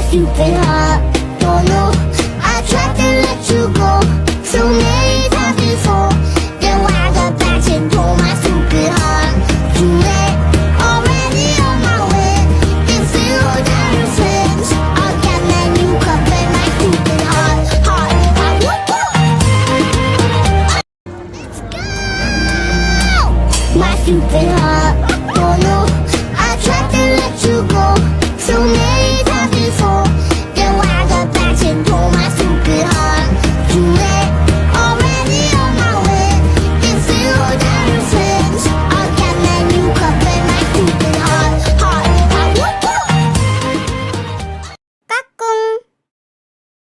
stupid heart. Don't know, I tried to let you go so many times before. Then I got back and told my stupid heart. Too late, already on my way. If you were down your friends, I'll get my new cup and my stupid heart. Let's go! My stupid heart.